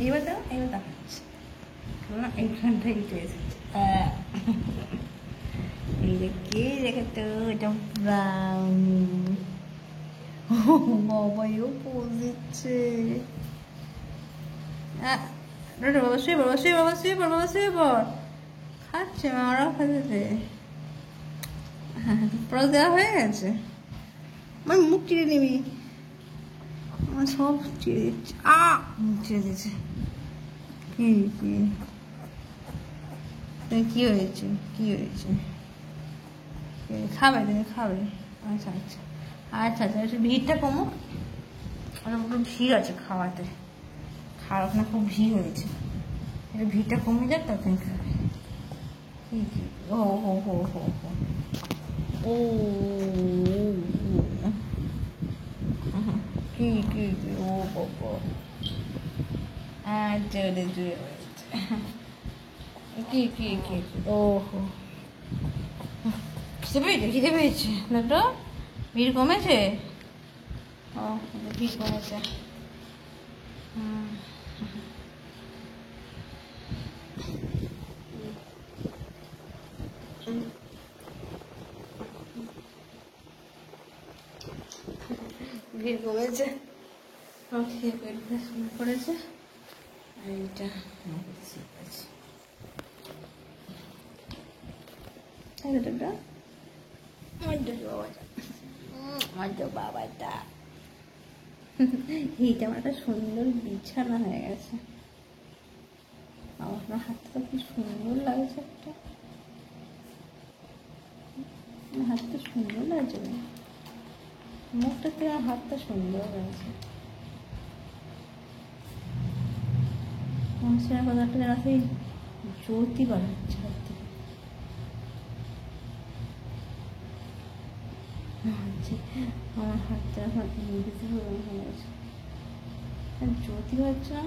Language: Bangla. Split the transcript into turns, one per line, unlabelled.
এইবার দাও, এইবার দাও না, এইখানটাই উঠে এসেছে। এই যে কে দেখেতো, এটা ব্রাউনি। বাবাইও পোজ দিচ্ছে। বাবা শুয়ে পড়, শুয়ে বাবা, শুয়ে পড় বাবা, শুয়ে পড়। খাচ্ছে, মারাও খাচ্ছে। হ্যাঁ, পোজ দেওয়া হয়ে গেছে। আমার মুখ চিড়ে নিবি, আমার সব চিড়ে দিচ্ছে। মুখ চিড়ে দিচ্ছে। কি কি কি হয়েছে, কি হয়েছে? খাবে, তুমি খাবে? আচ্ছা আচ্ছা আচ্ছা আচ্ছা, একটু ভিড়টা কমুক। একটু ভিড় আছে খাওয়াতে, খাওয়ার ওখানে খুব ভিড় হয়েছে। একটু ভিড়টা কমে যাক, তখন খাবে। কি কি? ও হো হো হো হো, ও কি কি কি, ও বাবা, জোরে জোরে হয়েছে। কি কি কি, ও হো, খিদে পেয়েছে, খিদে পেয়েছে না তো? ভিড় কমেছে? ও, ভিড় কমেছে। ভিড় কমেছে, খেয়ে পেটটা শুরু করেছে। আর এইটা ঠিক আছে, বাবাটা এইটা আমার একটা সুন্দর বিছানা হয়ে গেছে। আমার হাতটা কি সুন্দর লাগছে, একটা হাতটা সুন্দর লাগছে, মুখটা থেকে আমার হাতটা সুন্দর লাগছে। সেটা কথাটা যেন সেই জ্যোতি বানাচ্ছে হাত থেকে। আমার হাতটা এখন ইনভিজিবল হয়ে গেছে, জ্যোতি হচ্ছে না।